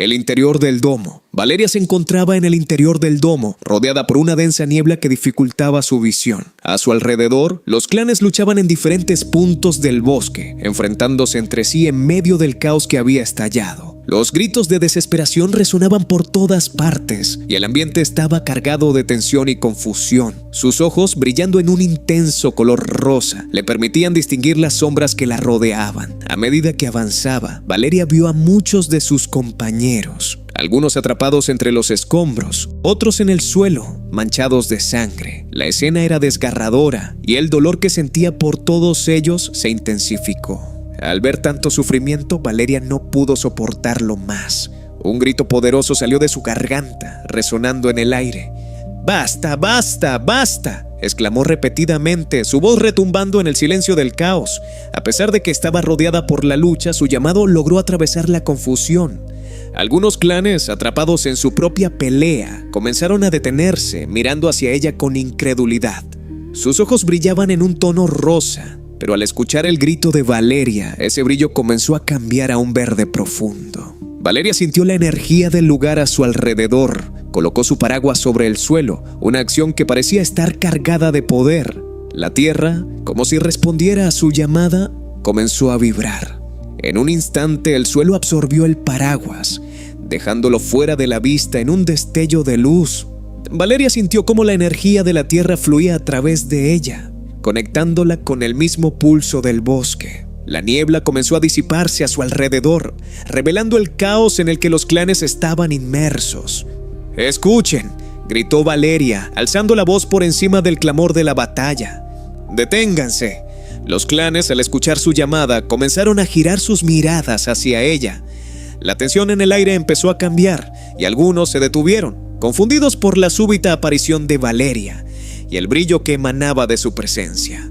El interior del domo. Valeria se encontraba en el interior del domo, rodeada por una densa niebla que dificultaba su visión. A su alrededor, los clanes luchaban en diferentes puntos del bosque, enfrentándose entre sí en medio del caos que había estallado. Los gritos de desesperación resonaban por todas partes y el ambiente estaba cargado de tensión y confusión. Sus ojos, brillando en un intenso color rosa, le permitían distinguir las sombras que la rodeaban. A medida que avanzaba, Valeria vio a muchos de sus compañeros, algunos atrapados entre los escombros, otros en el suelo, manchados de sangre. La escena era desgarradora y el dolor que sentía por todos ellos se intensificó. Al ver tanto sufrimiento, Valeria no pudo soportarlo más. Un grito poderoso salió de su garganta, resonando en el aire. ¡Basta, basta, basta!, exclamó repetidamente, su voz retumbando en el silencio del caos. A pesar de que estaba rodeada por la lucha, su llamado logró atravesar la confusión. Algunos clanes, atrapados en su propia pelea, comenzaron a detenerse, mirando hacia ella con incredulidad. Sus ojos brillaban en un tono rosa, pero al escuchar el grito de Valeria, ese brillo comenzó a cambiar a un verde profundo. Valeria sintió la energía del lugar a su alrededor. Colocó su paraguas sobre el suelo, una acción que parecía estar cargada de poder. La tierra, como si respondiera a su llamada, comenzó a vibrar. En un instante el suelo absorbió el paraguas, dejándolo fuera de la vista en un destello de luz. Valeria sintió cómo la energía de la tierra fluía a través de ella, conectándola con el mismo pulso del bosque. La niebla comenzó a disiparse a su alrededor, revelando el caos en el que los clanes estaban inmersos. «¡Escuchen!», gritó Valeria, alzando la voz por encima del clamor de la batalla. «¡Deténganse!». Los clanes, al escuchar su llamada, comenzaron a girar sus miradas hacia ella. La tensión en el aire empezó a cambiar y algunos se detuvieron, confundidos por la súbita aparición de Valeria y el brillo que emanaba de su presencia.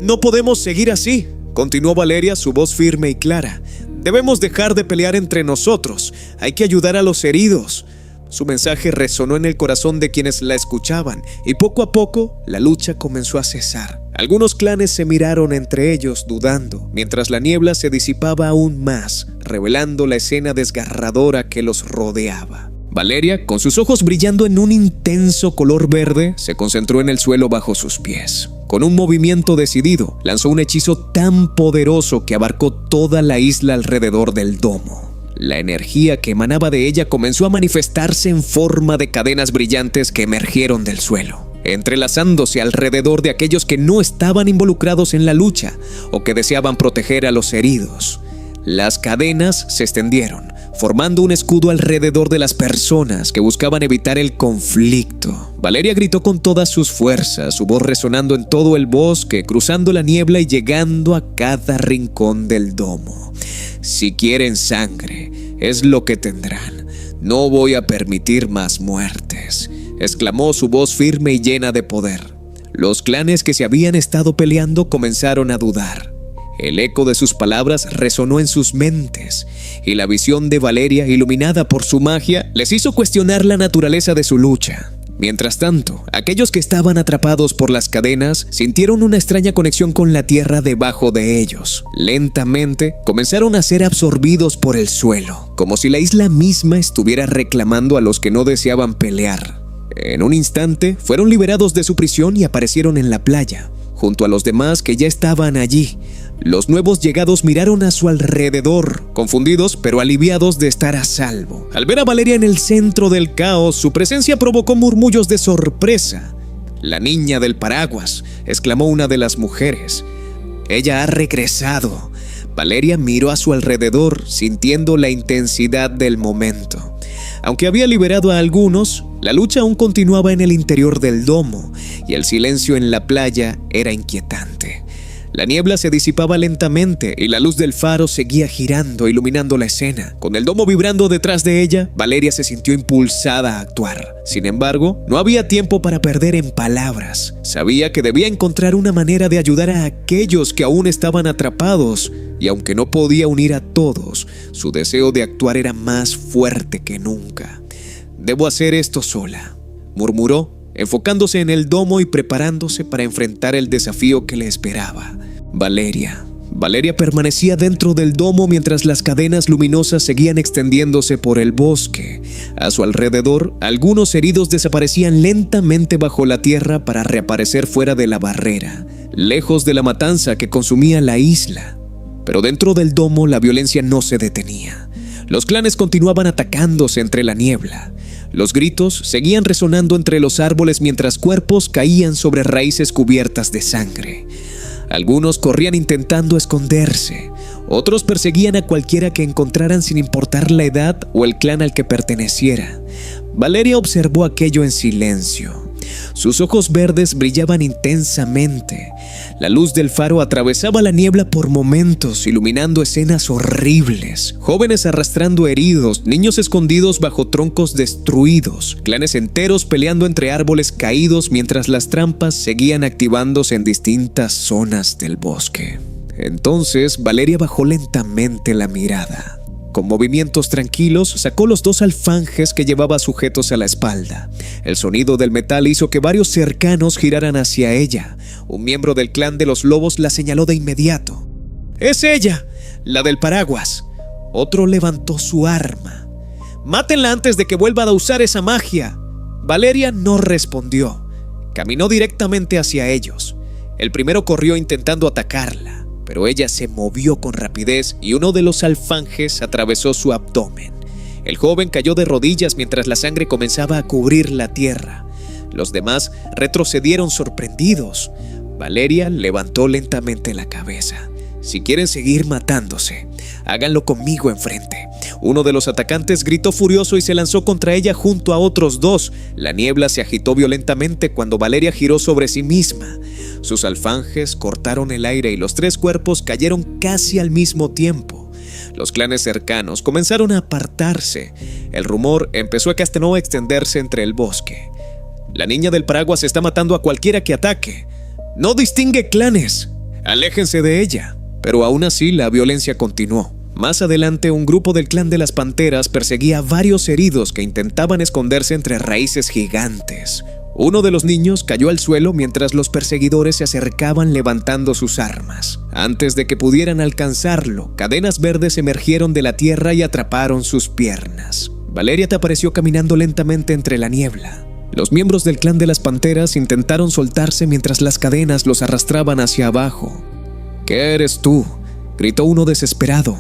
«No podemos seguir así», continuó Valeria, su voz firme y clara. «Debemos dejar de pelear entre nosotros. Hay que ayudar a los heridos». Su mensaje resonó en el corazón de quienes la escuchaban y poco a poco la lucha comenzó a cesar. Algunos clanes se miraron entre ellos dudando, mientras la niebla se disipaba aún más, revelando la escena desgarradora que los rodeaba. Valeria, con sus ojos brillando en un intenso color verde, se concentró en el suelo bajo sus pies. Con un movimiento decidido, lanzó un hechizo tan poderoso que abarcó toda la isla alrededor del domo. La energía que emanaba de ella comenzó a manifestarse en forma de cadenas brillantes que emergieron del suelo, entrelazándose alrededor de aquellos que no estaban involucrados en la lucha o que deseaban proteger a los heridos. Las cadenas se extendieron, formando un escudo alrededor de las personas que buscaban evitar el conflicto. Valeria gritó con todas sus fuerzas, su voz resonando en todo el bosque, cruzando la niebla y llegando a cada rincón del domo. «Si quieren sangre, es lo que tendrán. No voy a permitir más muertes», exclamó su voz firme y llena de poder. Los clanes que se habían estado peleando comenzaron a dudar. El eco de sus palabras resonó en sus mentes, y la visión de Valeria, iluminada por su magia, les hizo cuestionar la naturaleza de su lucha. Mientras tanto, aquellos que estaban atrapados por las cadenas sintieron una extraña conexión con la tierra debajo de ellos. Lentamente, comenzaron a ser absorbidos por el suelo, como si la isla misma estuviera reclamando a los que no deseaban pelear. En un instante, fueron liberados de su prisión y aparecieron en la playa, junto a los demás que ya estaban allí. Los nuevos llegados miraron a su alrededor, confundidos pero aliviados de estar a salvo. Al ver a Valeria en el centro del caos, su presencia provocó murmullos de sorpresa. «La niña del paraguas», exclamó una de las mujeres. «Ella ha regresado». Valeria miró a su alrededor, sintiendo la intensidad del momento. Aunque había liberado a algunos, la lucha aún continuaba en el interior del domo y el silencio en la playa era inquietante. La niebla se disipaba lentamente y la luz del faro seguía girando, iluminando la escena. Con el domo vibrando detrás de ella, Valeria se sintió impulsada a actuar. Sin embargo, no había tiempo para perder en palabras. Sabía que debía encontrar una manera de ayudar a aquellos que aún estaban atrapados, y aunque no podía unir a todos, su deseo de actuar era más fuerte que nunca. «Debo hacer esto sola», murmuró, enfocándose en el domo y preparándose para enfrentar el desafío que le esperaba. «Valeria, Valeria permanecía dentro del domo mientras las cadenas luminosas seguían extendiéndose por el bosque. A su alrededor, algunos heridos desaparecían lentamente bajo la tierra para reaparecer fuera de la barrera, lejos de la matanza que consumía la isla. Pero dentro del domo la violencia no se detenía. Los clanes continuaban atacándose entre la niebla. Los gritos seguían resonando entre los árboles mientras cuerpos caían sobre raíces cubiertas de sangre. Algunos corrían intentando esconderse, otros perseguían a cualquiera que encontraran sin importar la edad o el clan al que perteneciera. Valeria observó aquello en silencio. Sus ojos verdes brillaban intensamente. La luz del faro atravesaba la niebla por momentos, iluminando escenas horribles. Jóvenes arrastrando heridos, niños escondidos bajo troncos destruidos, clanes enteros peleando entre árboles caídos mientras las trampas seguían activándose en distintas zonas del bosque. Entonces, Valeria bajó lentamente la mirada. Con movimientos tranquilos, sacó los 2 alfanjes que llevaba sujetos a la espalda. El sonido del metal hizo que varios cercanos giraran hacia ella. Un miembro del clan de los lobos la señaló de inmediato. ¡Es ella! ¡La del paraguas! Otro levantó su arma. ¡Mátenla antes de que vuelva a usar esa magia! Valeria no respondió. Caminó directamente hacia ellos. El primero corrió intentando atacarla, pero ella se movió con rapidez y uno de los alfanjes atravesó su abdomen. El joven cayó de rodillas mientras la sangre comenzaba a cubrir la tierra. Los demás retrocedieron sorprendidos. Valeria levantó lentamente la cabeza. Si quieren seguir matándose, háganlo conmigo enfrente. Uno de los atacantes gritó furioso y se lanzó contra ella junto a otros 2. La niebla se agitó violentamente cuando Valeria giró sobre sí misma. Sus alfanjes cortaron el aire y los 3 cuerpos cayeron casi al mismo tiempo. Los clanes cercanos comenzaron a apartarse. El rumor empezó a extenderse entre el bosque. La niña del paraguas está matando a cualquiera que ataque. No distingue clanes. Aléjense de ella. Pero aún así la violencia continuó. Más adelante, un grupo del clan de las panteras perseguía a varios heridos que intentaban esconderse entre raíces gigantes. Uno de los niños cayó al suelo mientras los perseguidores se acercaban levantando sus armas. Antes de que pudieran alcanzarlo, cadenas verdes emergieron de la tierra y atraparon sus piernas. Valeria apareció caminando lentamente entre la niebla. Los miembros del clan de las panteras intentaron soltarse mientras las cadenas los arrastraban hacia abajo. ¿Qué eres tú?, gritó uno desesperado.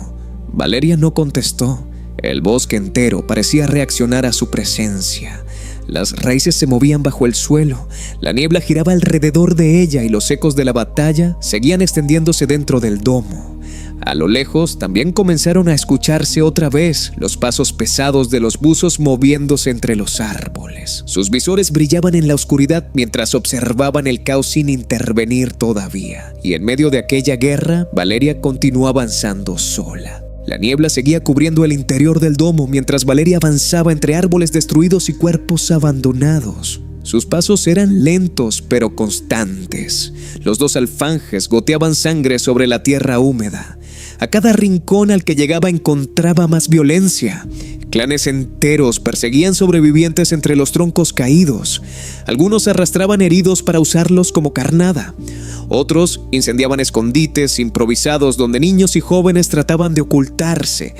Valeria no contestó. El bosque entero parecía reaccionar a su presencia. Las raíces se movían bajo el suelo, la niebla giraba alrededor de ella y los ecos de la batalla seguían extendiéndose dentro del domo. A lo lejos también comenzaron a escucharse otra vez los pasos pesados de los buzos moviéndose entre los árboles. Sus visores brillaban en la oscuridad mientras observaban el caos sin intervenir todavía. Y en medio de aquella guerra, Valeria continuó avanzando sola. La niebla seguía cubriendo el interior del domo mientras Valeria avanzaba entre árboles destruidos y cuerpos abandonados. Sus pasos eran lentos pero constantes. Los 2 alfanjes goteaban sangre sobre la tierra húmeda. A cada rincón al que llegaba encontraba más violencia. Clanes enteros perseguían sobrevivientes entre los troncos caídos. Algunos arrastraban heridos para usarlos como carnada. Otros incendiaban escondites improvisados donde niños y jóvenes trataban de ocultarse.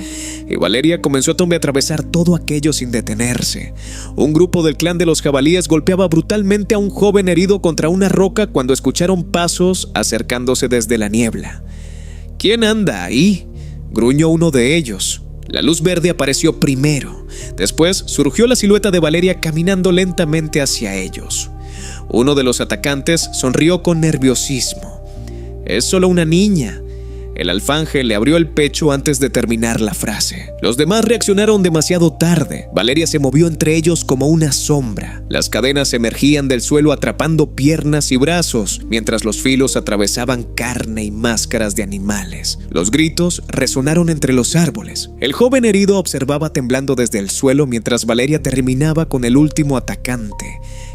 Y Valeria comenzó a atravesar todo aquello sin detenerse. Un grupo del clan de los jabalíes golpeaba brutalmente a un joven herido contra una roca cuando escucharon pasos acercándose desde la niebla. ¿Quién anda ahí?, gruñó uno de ellos. La luz verde apareció primero. Después surgió la silueta de Valeria caminando lentamente hacia ellos. Uno de los atacantes sonrió con nerviosismo. «Es solo una niña». El alfanje le abrió el pecho antes de terminar la frase. Los demás reaccionaron demasiado tarde. Valeria se movió entre ellos como una sombra. Las cadenas emergían del suelo atrapando piernas y brazos, mientras los filos atravesaban carne y máscaras de animales. Los gritos resonaron entre los árboles. El joven herido observaba temblando desde el suelo mientras Valeria terminaba con el último atacante.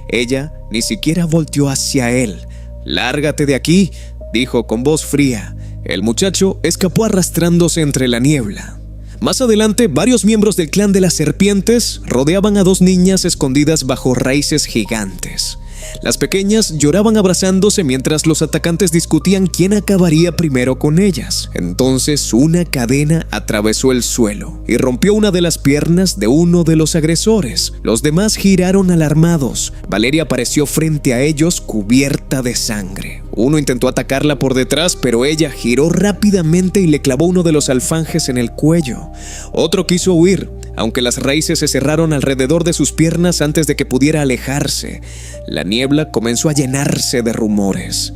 Ella ni siquiera volteó hacia él. «Lárgate de aquí», dijo con voz fría. El muchacho escapó arrastrándose entre la niebla. Más adelante, varios miembros del clan de las serpientes rodeaban a 2 niñas escondidas bajo raíces gigantes. Las pequeñas lloraban abrazándose mientras los atacantes discutían quién acabaría primero con ellas. Entonces una cadena atravesó el suelo y rompió una de las piernas de uno de los agresores. Los demás giraron alarmados. Valeria apareció frente a ellos cubierta de sangre. Uno intentó atacarla por detrás, pero ella giró rápidamente y le clavó uno de los alfanjes en el cuello. Otro quiso huir, aunque las raíces se cerraron alrededor de sus piernas antes de que pudiera alejarse. La niebla comenzó a llenarse de rumores.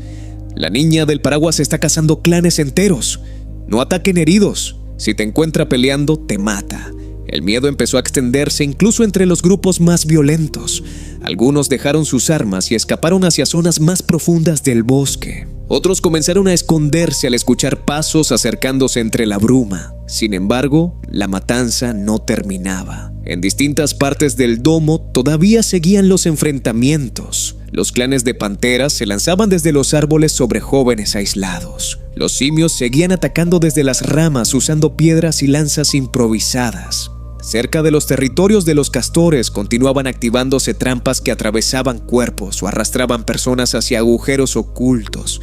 La niña del paraguas está cazando clanes enteros. No ataquen heridos. Si te encuentra peleando, te mata. El miedo empezó a extenderse incluso entre los grupos más violentos. Algunos dejaron sus armas y escaparon hacia zonas más profundas del bosque. Otros comenzaron a esconderse al escuchar pasos acercándose entre la bruma. Sin embargo, la matanza no terminaba. En distintas partes del domo todavía seguían los enfrentamientos. Los clanes de panteras se lanzaban desde los árboles sobre jóvenes aislados. Los simios seguían atacando desde las ramas usando piedras y lanzas improvisadas. Cerca de los territorios de los castores continuaban activándose trampas que atravesaban cuerpos o arrastraban personas hacia agujeros ocultos.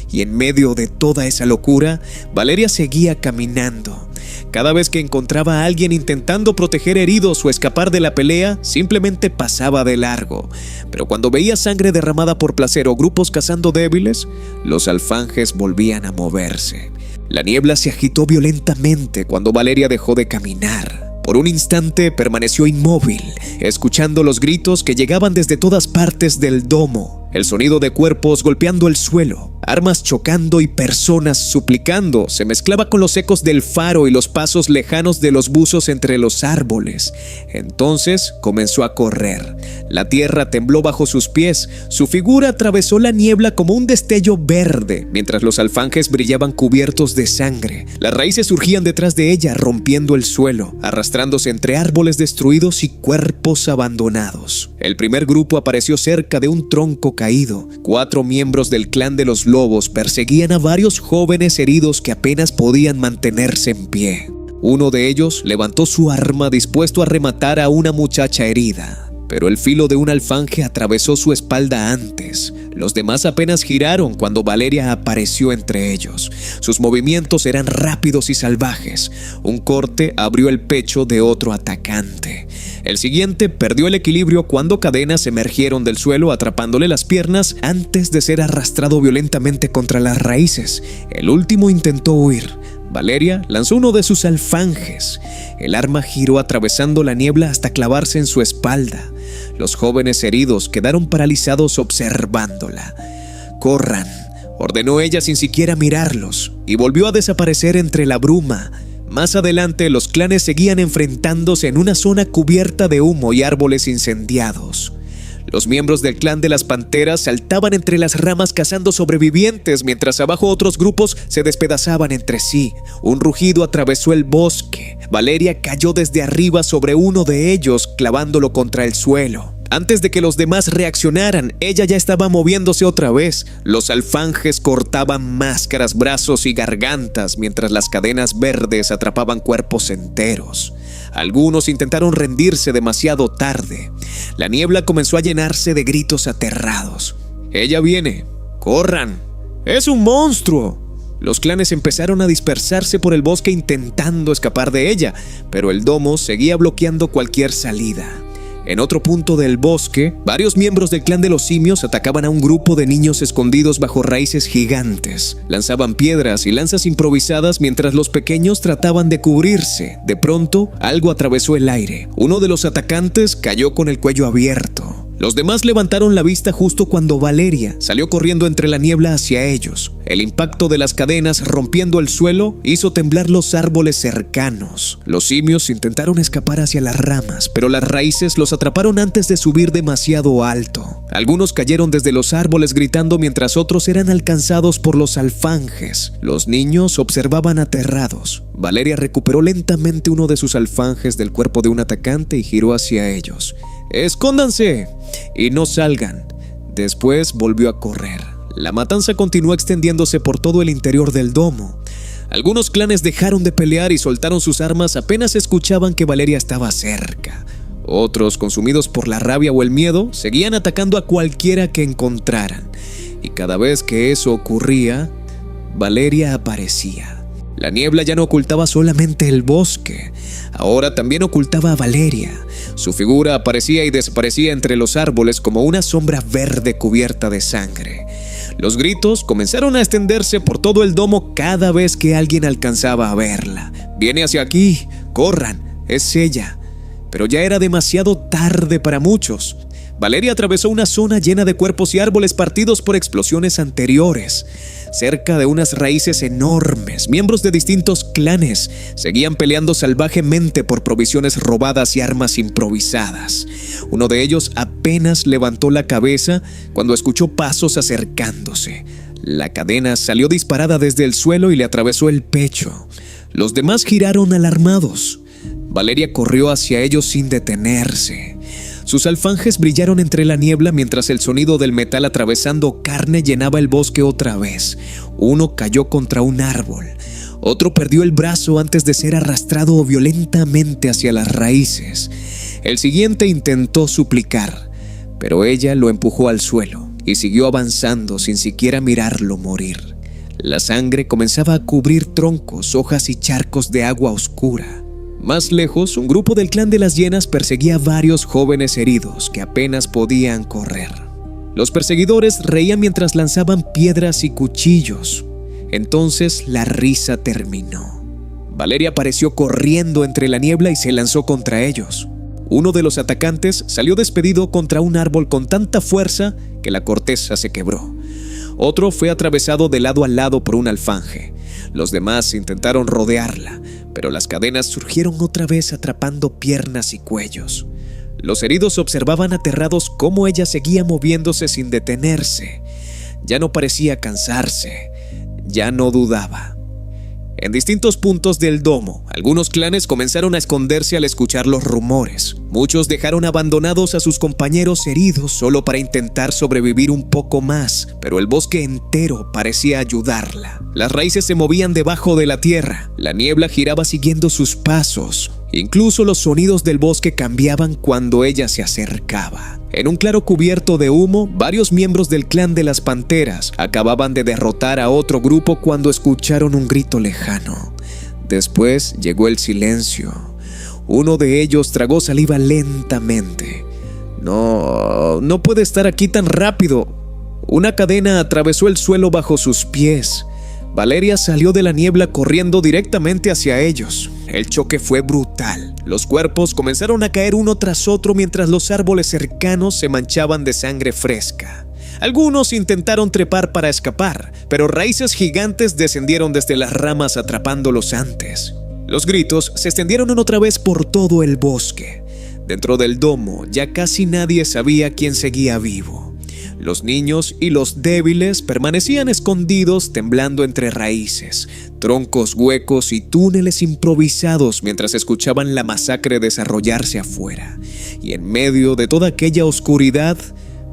Y en medio de toda esa locura, Valeria seguía caminando. Cada vez que encontraba a alguien intentando proteger heridos o escapar de la pelea, simplemente pasaba de largo. Pero cuando veía sangre derramada por placer o grupos cazando débiles, los alfanjes volvían a moverse. La niebla se agitó violentamente cuando Valeria dejó de caminar. Por un instante permaneció inmóvil, escuchando los gritos que llegaban desde todas partes del domo. El sonido de cuerpos golpeando el suelo, armas chocando y personas suplicando se mezclaba con los ecos del faro y los pasos lejanos de los buzos entre los árboles. Entonces comenzó a correr. La tierra tembló bajo sus pies. Su figura atravesó la niebla como un destello verde, mientras los alfanjes brillaban cubiertos de sangre. Las raíces surgían detrás de ella, rompiendo el suelo, arrastrándose entre árboles destruidos y cuerpos abandonados. El primer grupo apareció cerca de un tronco caído. 4 miembros del clan de los lobos perseguían a varios jóvenes heridos que apenas podían mantenerse en pie. Uno de ellos levantó su arma dispuesto a rematar a una muchacha herida, pero el filo de un alfanje atravesó su espalda antes. Los demás apenas giraron cuando Valeria apareció entre ellos. Sus movimientos eran rápidos y salvajes. Un corte abrió el pecho de otro atacante. El siguiente perdió el equilibrio cuando cadenas emergieron del suelo atrapándole las piernas antes de ser arrastrado violentamente contra las raíces. El último intentó huir. Valeria lanzó uno de sus alfanjes. El arma giró atravesando la niebla hasta clavarse en su espalda. Los jóvenes heridos quedaron paralizados observándola. «Corran», ordenó ella sin siquiera mirarlos, y volvió a desaparecer entre la bruma. Más adelante, los clanes seguían enfrentándose en una zona cubierta de humo y árboles incendiados. Los miembros del clan de las panteras saltaban entre las ramas cazando sobrevivientes, mientras abajo otros grupos se despedazaban entre sí. Un rugido atravesó el bosque. Valeria cayó desde arriba sobre uno de ellos, clavándolo contra el suelo. Antes de que los demás reaccionaran, ella ya estaba moviéndose otra vez. Los alfanjes cortaban máscaras, brazos y gargantas, mientras las cadenas verdes atrapaban cuerpos enteros. Algunos intentaron rendirse demasiado tarde. La niebla comenzó a llenarse de gritos aterrados. «¡Ella viene! ¡Corran! ¡Es un monstruo!». Los clanes empezaron a dispersarse por el bosque intentando escapar de ella, pero el domo seguía bloqueando cualquier salida. En otro punto del bosque, varios miembros del clan de los simios atacaban a un grupo de niños escondidos bajo raíces gigantes. Lanzaban piedras y lanzas improvisadas mientras los pequeños trataban de cubrirse. De pronto, algo atravesó el aire. Uno de los atacantes cayó con el cuello abierto. Los demás levantaron la vista justo cuando Valeria salió corriendo entre la niebla hacia ellos. El impacto de las cadenas rompiendo el suelo hizo temblar los árboles cercanos. Los simios intentaron escapar hacia las ramas, pero las raíces los atraparon antes de subir demasiado alto. Algunos cayeron desde los árboles gritando mientras otros eran alcanzados por los alfanjes. Los niños observaban aterrados. Valeria recuperó lentamente uno de sus alfanjes del cuerpo de un atacante y giró hacia ellos. «¡Escóndanse! Y no salgan». Después volvió a correr. La matanza continuó extendiéndose por todo el interior del domo. Algunos clanes dejaron de pelear y soltaron sus armas apenas escuchaban que Valeria estaba cerca. Otros, consumidos por la rabia o el miedo, seguían atacando a cualquiera que encontraran. Y cada vez que eso ocurría, Valeria aparecía. La niebla ya no ocultaba solamente el bosque, ahora también ocultaba a Valeria. Su figura aparecía y desaparecía entre los árboles como una sombra verde cubierta de sangre. Los gritos comenzaron a extenderse por todo el domo cada vez que alguien alcanzaba a verla. «Viene hacia aquí, corran, es ella». Pero ya era demasiado tarde para muchos. Valeria atravesó una zona llena de cuerpos y árboles partidos por explosiones anteriores. Cerca de unas raíces enormes, miembros de distintos clanes seguían peleando salvajemente por provisiones robadas y armas improvisadas. Uno de ellos apenas levantó la cabeza cuando escuchó pasos acercándose. La cadena salió disparada desde el suelo y le atravesó el pecho. Los demás giraron alarmados. Valeria corrió hacia ellos sin detenerse. Sus alfanjes brillaron entre la niebla mientras el sonido del metal atravesando carne llenaba el bosque otra vez. Uno cayó contra un árbol. Otro perdió el brazo antes de ser arrastrado violentamente hacia las raíces. El siguiente intentó suplicar, pero ella lo empujó al suelo y siguió avanzando sin siquiera mirarlo morir. La sangre comenzaba a cubrir troncos, hojas y charcos de agua oscura. Más lejos, un grupo del clan de las hienas perseguía a varios jóvenes heridos que apenas podían correr. Los perseguidores reían mientras lanzaban piedras y cuchillos. Entonces la risa terminó. Valeria apareció corriendo entre la niebla y se lanzó contra ellos. Uno de los atacantes salió despedido contra un árbol con tanta fuerza que la corteza se quebró. Otro fue atravesado de lado a lado por un alfanje. Los demás intentaron rodearla, pero las cadenas surgieron otra vez atrapando piernas y cuellos. Los heridos observaban aterrados cómo ella seguía moviéndose sin detenerse. Ya no parecía cansarse, ya no dudaba. En distintos puntos del domo, algunos clanes comenzaron a esconderse al escuchar los rumores. Muchos dejaron abandonados a sus compañeros heridos solo para intentar sobrevivir un poco más, pero el bosque entero parecía ayudarla. Las raíces se movían debajo de la tierra, la niebla giraba siguiendo sus pasos. Incluso los sonidos del bosque cambiaban cuando ella se acercaba. En un claro cubierto de humo, varios miembros del clan de las Panteras acababan de derrotar a otro grupo cuando escucharon un grito lejano. Después llegó el silencio. Uno de ellos tragó saliva lentamente. No puede estar aquí tan rápido. Una cadena atravesó el suelo bajo sus pies. Valeria salió de la niebla corriendo directamente hacia ellos. El choque fue brutal. Los cuerpos comenzaron a caer uno tras otro mientras los árboles cercanos se manchaban de sangre fresca. Algunos intentaron trepar para escapar, pero raíces gigantes descendieron desde las ramas atrapándolos antes. Los gritos se extendieron otra vez por todo el bosque. Dentro del domo ya casi nadie sabía quién seguía vivo. Los niños y los débiles permanecían escondidos temblando entre raíces, troncos huecos y túneles improvisados mientras escuchaban la masacre desarrollarse afuera. Y en medio de toda aquella oscuridad,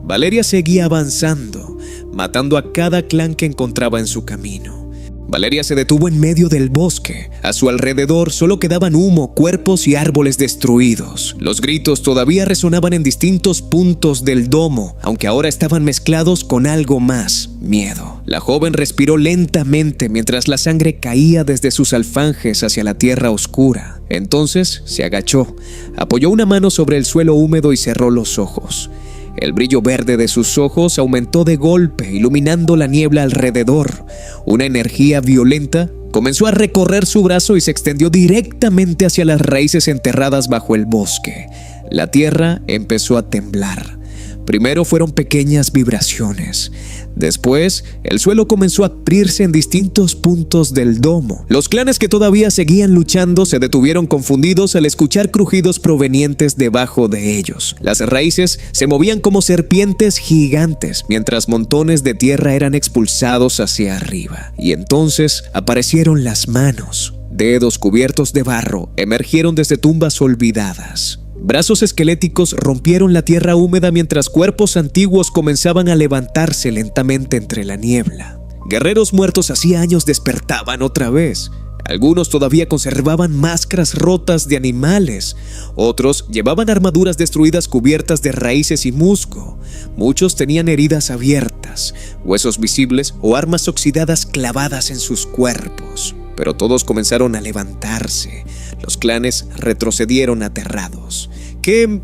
Valeria seguía avanzando, matando a cada clan que encontraba en su camino. Valeria se detuvo en medio del bosque. A su alrededor solo quedaban humo, cuerpos y árboles destruidos. Los gritos todavía resonaban en distintos puntos del domo, aunque ahora estaban mezclados con algo más: miedo. La joven respiró lentamente mientras la sangre caía desde sus alfanjes hacia la tierra oscura. Entonces se agachó, apoyó una mano sobre el suelo húmedo y cerró los ojos. El brillo verde de sus ojos aumentó de golpe, iluminando la niebla alrededor. Una energía violenta comenzó a recorrer su brazo y se extendió directamente hacia las raíces enterradas bajo el bosque. La tierra empezó a temblar. Primero fueron pequeñas vibraciones. Después, el suelo comenzó a abrirse en distintos puntos del domo. Los clanes que todavía seguían luchando se detuvieron confundidos al escuchar crujidos provenientes debajo de ellos. Las raíces se movían como serpientes gigantes, mientras montones de tierra eran expulsados hacia arriba. Y entonces aparecieron las manos. Dedos cubiertos de barro emergieron desde tumbas olvidadas. Brazos esqueléticos rompieron la tierra húmeda mientras cuerpos antiguos comenzaban a levantarse lentamente entre la niebla. Guerreros muertos hacía años despertaban otra vez. Algunos todavía conservaban máscaras rotas de animales, otros llevaban armaduras destruidas cubiertas de raíces y musgo. Muchos tenían heridas abiertas, huesos visibles o armas oxidadas clavadas en sus cuerpos. Pero todos comenzaron a levantarse. Los clanes retrocedieron aterrados. ¿Qué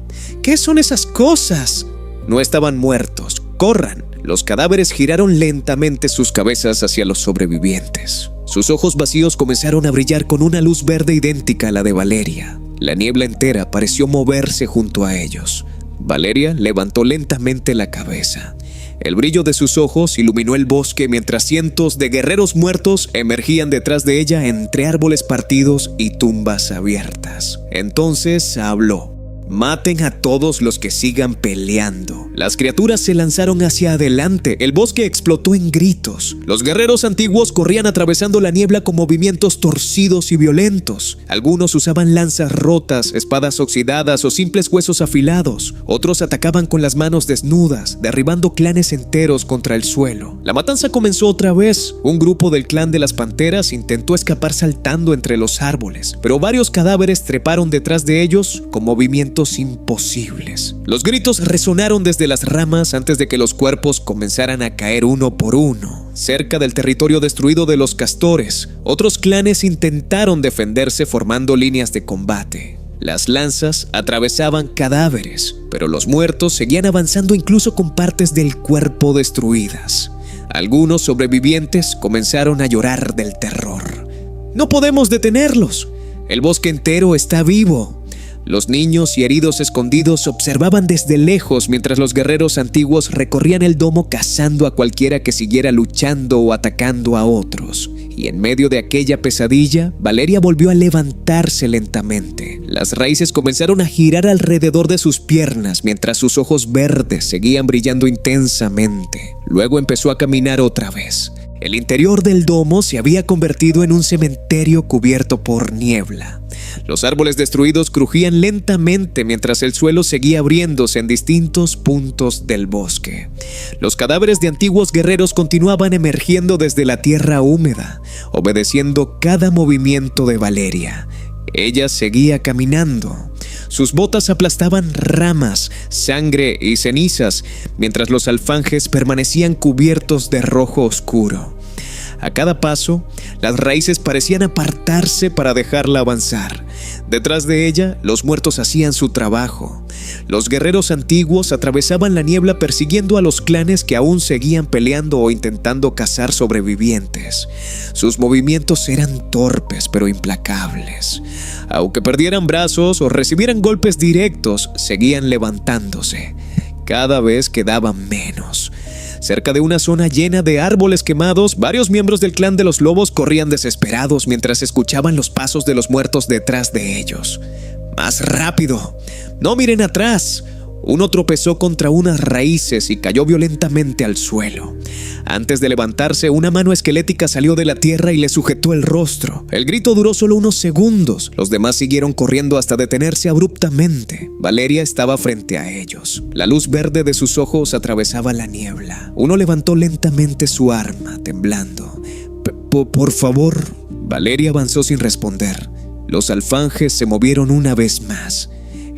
son esas cosas? No estaban muertos. ¡Corran! Los cadáveres giraron lentamente sus cabezas hacia los sobrevivientes. Sus ojos vacíos comenzaron a brillar con una luz verde idéntica a la de Valeria. La niebla entera pareció moverse junto a ellos. Valeria levantó lentamente la cabeza. El brillo de sus ojos iluminó el bosque mientras cientos de guerreros muertos emergían detrás de ella entre árboles partidos y tumbas abiertas. Entonces habló. «Maten a todos los que sigan peleando». Las criaturas se lanzaron hacia adelante. El bosque explotó en gritos. Los guerreros antiguos corrían atravesando la niebla con movimientos torcidos y violentos. Algunos usaban lanzas rotas, espadas oxidadas o simples huesos afilados. Otros atacaban con las manos desnudas, derribando clanes enteros contra el suelo. La matanza comenzó otra vez. Un grupo del clan de las Panteras intentó escapar saltando entre los árboles, pero varios cadáveres treparon detrás de ellos con movimientos imposibles. Los gritos resonaron desde las ramas antes de que los cuerpos comenzaran a caer uno por uno. Cerca del territorio destruido de los castores, otros clanes intentaron defenderse formando líneas de combate. Las lanzas atravesaban cadáveres, pero los muertos seguían avanzando incluso con partes del cuerpo destruidas. Algunos sobrevivientes comenzaron a llorar del terror. «No podemos detenerlos. El bosque entero está vivo». Los niños y heridos escondidos observaban desde lejos mientras los guerreros antiguos recorrían el domo cazando a cualquiera que siguiera luchando o atacando a otros. Y en medio de aquella pesadilla, Valeria volvió a levantarse lentamente. Las raíces comenzaron a girar alrededor de sus piernas mientras sus ojos verdes seguían brillando intensamente. Luego empezó a caminar otra vez. El interior del domo se había convertido en un cementerio cubierto por niebla. Los árboles destruidos crujían lentamente mientras el suelo seguía abriéndose en distintos puntos del bosque. Los cadáveres de antiguos guerreros continuaban emergiendo desde la tierra húmeda, obedeciendo cada movimiento de Valeria. Ella seguía caminando. Sus botas aplastaban ramas, sangre y cenizas, mientras los alfanjes permanecían cubiertos de rojo oscuro. A cada paso, las raíces parecían apartarse para dejarla avanzar. Detrás de ella, los muertos hacían su trabajo. Los guerreros antiguos atravesaban la niebla persiguiendo a los clanes que aún seguían peleando o intentando cazar sobrevivientes. Sus movimientos eran torpes pero implacables. Aunque perdieran brazos o recibieran golpes directos, seguían levantándose. Cada vez quedaban menos. Cerca de una zona llena de árboles quemados, varios miembros del clan de los lobos corrían desesperados mientras escuchaban los pasos de los muertos detrás de ellos. ¡Más rápido! ¡No miren atrás! Uno tropezó contra unas raíces y cayó violentamente al suelo. Antes de levantarse, una mano esquelética salió de la tierra y le sujetó el rostro. El grito duró solo unos segundos. Los demás siguieron corriendo hasta detenerse abruptamente. Valeria estaba frente a ellos. La luz verde de sus ojos atravesaba la niebla. Uno levantó lentamente su arma, temblando. Por favor. Valeria avanzó sin responder. Los alfanjes se movieron una vez más.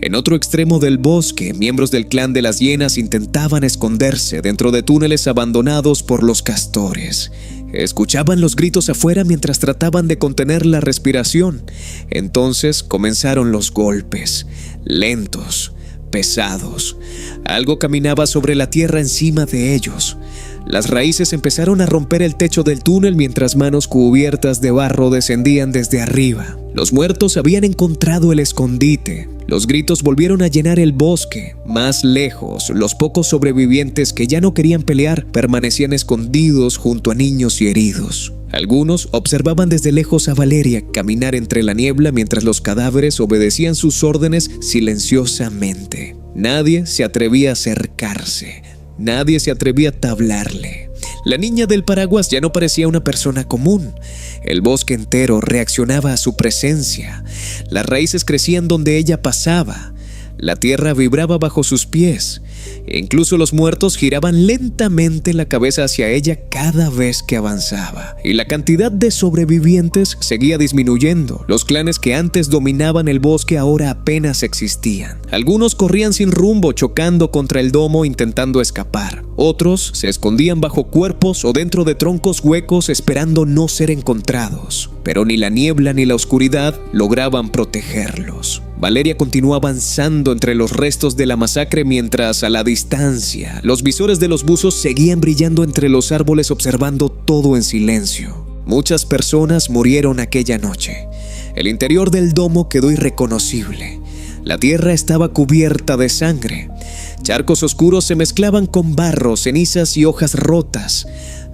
En otro extremo del bosque, miembros del clan de las hienas intentaban esconderse dentro de túneles abandonados por los castores. Escuchaban los gritos afuera mientras trataban de contener la respiración. Entonces comenzaron los golpes, lentos, pesados. Algo caminaba sobre la tierra encima de ellos. Las raíces empezaron a romper el techo del túnel mientras manos cubiertas de barro descendían desde arriba. Los muertos habían encontrado el escondite. Los gritos volvieron a llenar el bosque. Más lejos, los pocos sobrevivientes que ya no querían pelear permanecían escondidos junto a niños y heridos. Algunos observaban desde lejos a Valeria caminar entre la niebla mientras los cadáveres obedecían sus órdenes silenciosamente. Nadie se atrevía a acercarse. Nadie se atrevía a hablarle. La niña del paraguas ya no parecía una persona común. El bosque entero reaccionaba a su presencia. Las raíces crecían donde ella pasaba. La tierra vibraba bajo sus pies. e incluso los muertos giraban lentamente la cabeza hacia ella cada vez que avanzaba. Y la cantidad de sobrevivientes seguía disminuyendo. Los clanes que antes dominaban el bosque ahora apenas existían. Algunos corrían sin rumbo, chocando contra el domo intentando escapar. Otros se escondían bajo cuerpos o dentro de troncos huecos esperando no ser encontrados. Pero ni la niebla ni la oscuridad lograban protegerlos. Valeria continuó avanzando entre los restos de la masacre mientras, a la distancia, los visores de los buzos seguían brillando entre los árboles observando todo en silencio. Muchas personas murieron aquella noche. El interior del domo quedó irreconocible. La tierra estaba cubierta de sangre. Charcos oscuros se mezclaban con barro, cenizas y hojas rotas.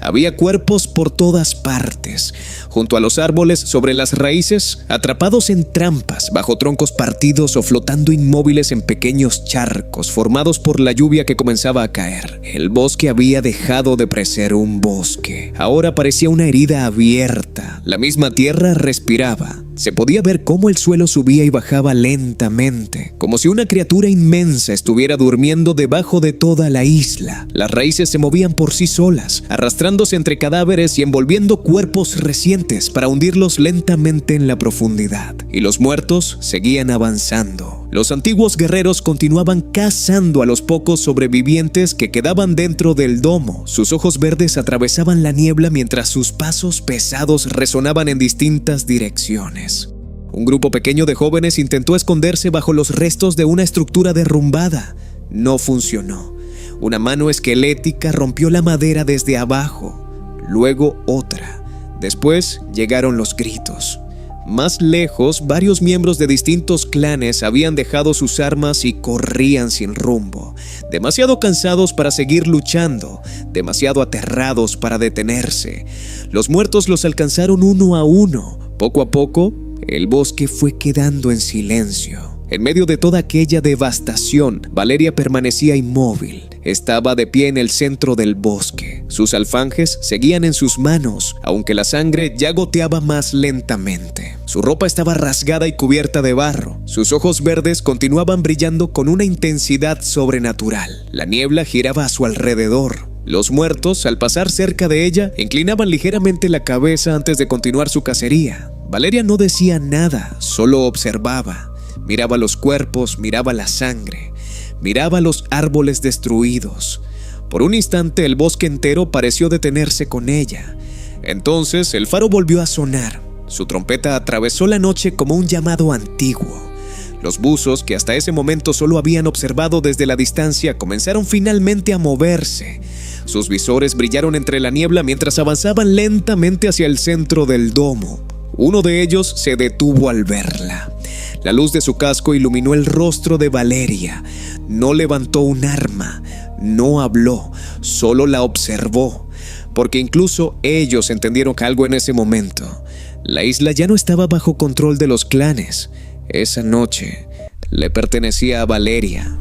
Había cuerpos por todas partes, junto a los árboles, sobre las raíces, atrapados en trampas, bajo troncos partidos o flotando inmóviles en pequeños charcos formados por la lluvia que comenzaba a caer. El bosque había dejado de parecer un bosque. Ahora parecía una herida abierta. La misma tierra respiraba. Se podía ver cómo el suelo subía y bajaba lentamente, como si una criatura inmensa estuviera durmiendo debajo de toda la isla. Las raíces se movían por sí solas, arrastrándose entre cadáveres y envolviendo cuerpos recientes para hundirlos lentamente en la profundidad. Y los muertos seguían avanzando. Los antiguos guerreros continuaban cazando a los pocos sobrevivientes que quedaban dentro del domo. Sus ojos verdes atravesaban la niebla mientras sus pasos pesados resonaban en distintas direcciones. Un grupo pequeño de jóvenes intentó esconderse bajo los restos de una estructura derrumbada. No funcionó. Una mano esquelética rompió la madera desde abajo, luego otra. Después llegaron los gritos. Más lejos, varios miembros de distintos clanes habían dejado sus armas y corrían sin rumbo, demasiado cansados para seguir luchando, demasiado aterrados para detenerse. Los muertos los alcanzaron uno a uno. Poco a poco, el bosque fue quedando en silencio. En medio de toda aquella devastación, Valeria permanecía inmóvil. Estaba de pie en el centro del bosque. Sus alfanjes seguían en sus manos, aunque la sangre ya goteaba más lentamente. Su ropa estaba rasgada y cubierta de barro. Sus ojos verdes continuaban brillando con una intensidad sobrenatural. La niebla giraba a su alrededor. Los muertos, al pasar cerca de ella, inclinaban ligeramente la cabeza antes de continuar su cacería. Valeria no decía nada, solo observaba. Miraba los cuerpos, miraba la sangre, miraba los árboles destruidos. Por un instante el bosque entero pareció detenerse con ella. Entonces el faro volvió a sonar. Su trompeta atravesó la noche como un llamado antiguo. Los buzos, que hasta ese momento solo habían observado desde la distancia, comenzaron finalmente a moverse. Sus visores brillaron entre la niebla mientras avanzaban lentamente hacia el centro del domo. Uno de ellos se detuvo al verla. La luz de su casco iluminó el rostro de Valeria. No levantó un arma, no habló, solo la observó, porque incluso ellos entendieron algo en ese momento. La isla ya no estaba bajo control de los clanes. Esa noche le pertenecía a Valeria.